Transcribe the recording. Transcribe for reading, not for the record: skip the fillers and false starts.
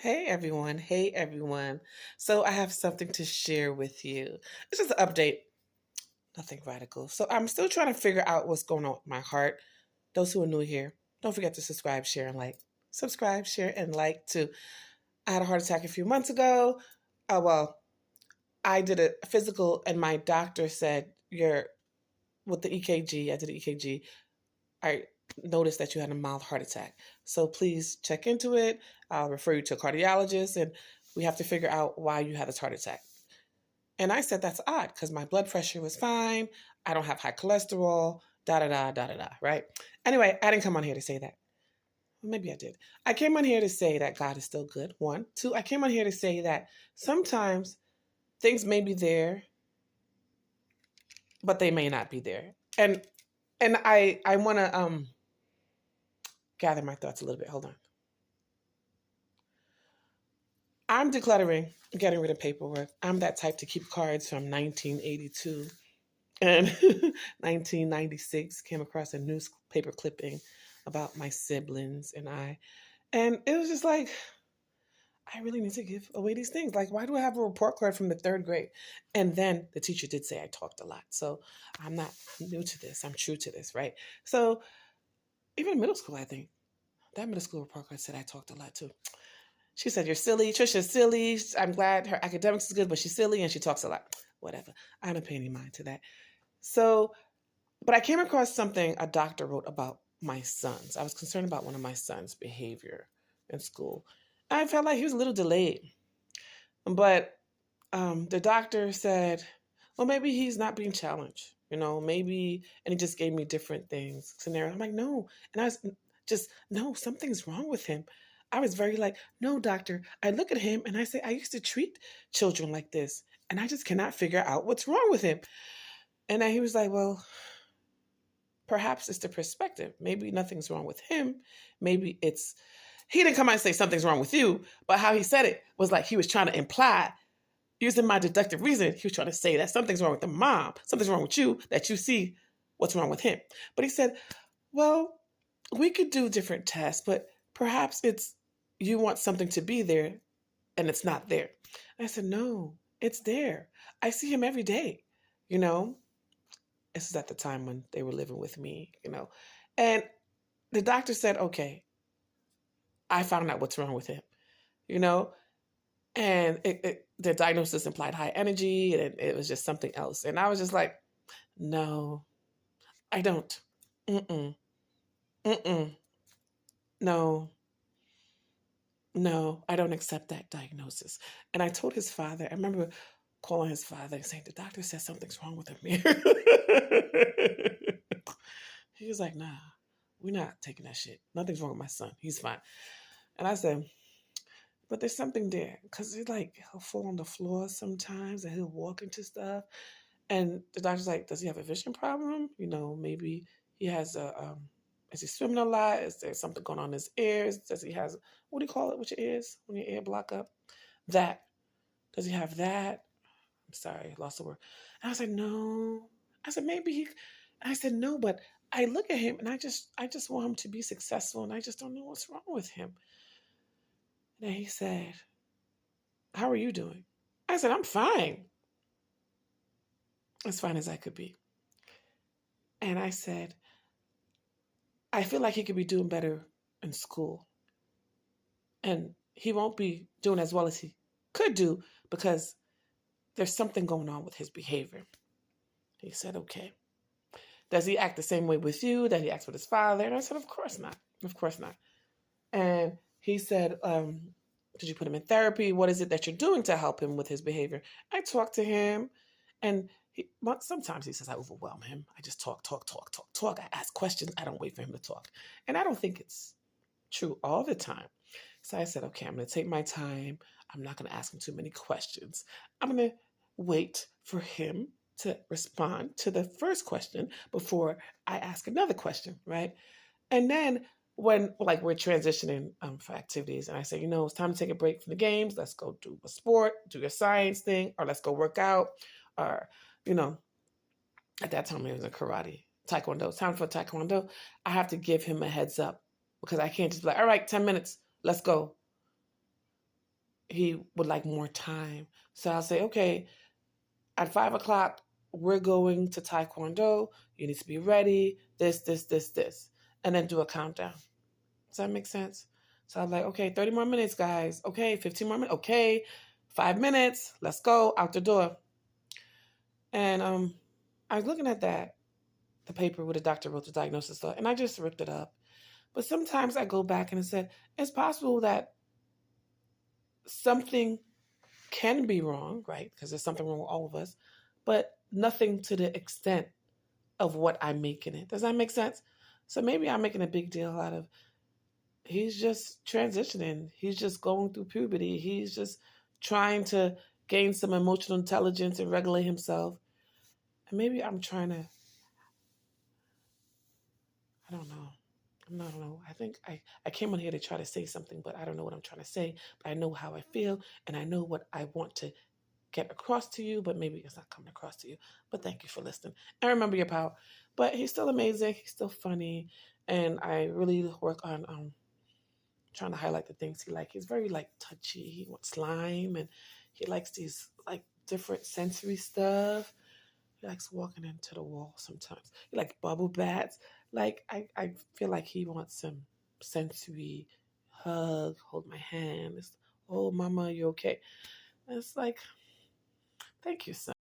Hey everyone. Hey everyone. So I have something to share with you. It's just an update, nothing radical. So I'm still trying to figure out what's going on with my heart. Those who are new here, don't forget to subscribe, share, and like. Subscribe, share, and like too. I had a heart attack a few months ago. Well, I did a physical, and my doctor said you're with the EKG. I did an EKG. I noticed that you had a mild heart attack. So please check into it. I'll refer you to a cardiologist, and we have to figure out why you had this heart attack. And I said, that's odd because my blood pressure was fine. I don't have high cholesterol, da da da da da da, right? Anyway, I didn't come on here to say that. Maybe I did. I came on here to say that God is still good. One. Two, I came on here to say that sometimes things may be there, but they may not be there. And I want to gather my thoughts a little bit. Hold on. I'm decluttering, getting rid of paperwork. I'm that type to keep cards from 1982 and 1996. Came across a newspaper clipping about my siblings and I. And it was just like, I really need to give away these things. Like, why do I have a report card from the third grade? And then the teacher did say I talked a lot. So I'm not new to this. I'm true to this, right? So even in middle school, I think that middle school report card said I talked a lot too. She said, you're silly. Trisha's silly. I'm glad her academics is good, but she's silly and she talks a lot. Whatever. I don't pay any mind to that. So, but I came across something a doctor wrote about my sons. I was concerned about one of my sons' behavior in school. I felt like he was a little delayed. But the doctor said, well, maybe he's not being challenged. Maybe, and he just gave me different things, scenario. I'm like, no. And I was just, no, something's wrong with him. I was very like, no, doctor. I look at him and I say, I used to treat children like this, and I just cannot figure out what's wrong with him. And then he was like, well, perhaps it's the perspective. Maybe nothing's wrong with him. Maybe he didn't come out and say something's wrong with you, but how he said it was like he was trying to imply, using my deductive reason, he was trying to say that something's wrong with the mom, something's wrong with you, that you see what's wrong with him. But he said, well, we could do different tests, but perhaps it's you want something to be there and it's not there. And I said, no, it's there. I see him every day, This is at the time when they were living with me, And the doctor said, okay, I found out what's wrong with him, And the diagnosis implied high energy, and it was just something else. And I was just like, no, I don't. Mm-mm. Mm-mm. No. No, I don't accept that diagnosis. And I told his father, I remember calling his father and saying, the doctor said something's wrong with him here. He was like, nah, we're not taking that shit. Nothing's wrong with my son. He's fine. And I said, but there's something there. Because he'll fall on the floor sometimes and he'll walk into stuff. And the doctor's like, does he have a vision problem? Maybe he has is he swimming a lot? Is there something going on in his ears? Does he have, what do you call it with your ears when your ear block up? That. Does he have that? I'm sorry, I lost the word. And I was like, no. I said, maybe he, I said, no, but I look at him and I just want him to be successful and I just don't know what's wrong with him. And then he said, how are you doing? I said, I'm fine. As fine as I could be. And I said, I feel like he could be doing better in school. And he won't be doing as well as he could do because there's something going on with his behavior. He said, okay. Does he act the same way with you that he acts with his father? And I said, of course not. Of course not. And he said, did you put him in therapy? What is it that you're doing to help him with his behavior? I talked to him, and sometimes he says I overwhelm him. I just talk. I ask questions. I don't wait for him to talk. And I don't think it's true all the time. So I said, okay, I'm going to take my time. I'm not going to ask him too many questions. I'm going to wait for him to respond to the first question before I ask another question, right? And then when we're transitioning for activities and I say, it's time to take a break from the games. Let's go do a sport, do your science thing, or let's go work out. Or, at that time it was a karate, taekwondo. It's time for taekwondo. I have to give him a heads up because I can't just be like, all right, 10 minutes, let's go. he would like more time. So I'll say, okay, at 5 o'clock, we're going to Taekwondo. You need to be ready. This. And then do a countdown. Does that make sense? So I'm like, okay, 30 more minutes, guys. Okay, 15 more minutes. Okay, 5 minutes. Let's go out the door. And I was looking at the paper where the doctor wrote the diagnosis stuff, and I just ripped it up. But sometimes I go back and I said, it's possible that something can be wrong, right? Because there's something wrong with all of us, but nothing to the extent of what I'm making it. Does that make sense? So maybe I'm making a big deal out of he's just transitioning. He's just going through puberty. He's just trying to gain some emotional intelligence and regulate himself. And maybe I'm trying to, I don't know. I don't know. I think I came on here to try to say something, but I don't know what I'm trying to say. But I know how I feel, and I know what I want to get across to you, but maybe it's not coming across to you. But thank you for listening. And remember your power. But he's still amazing. He's still funny. And I really work on trying to highlight the things he likes. He's very like touchy. He wants slime, and he likes these like different sensory stuff. He likes walking into the wall sometimes. He likes bubble baths. Like I feel like he wants some sensory hug, hold my hand. It's, oh mama, you okay? And it's like, thank you, son.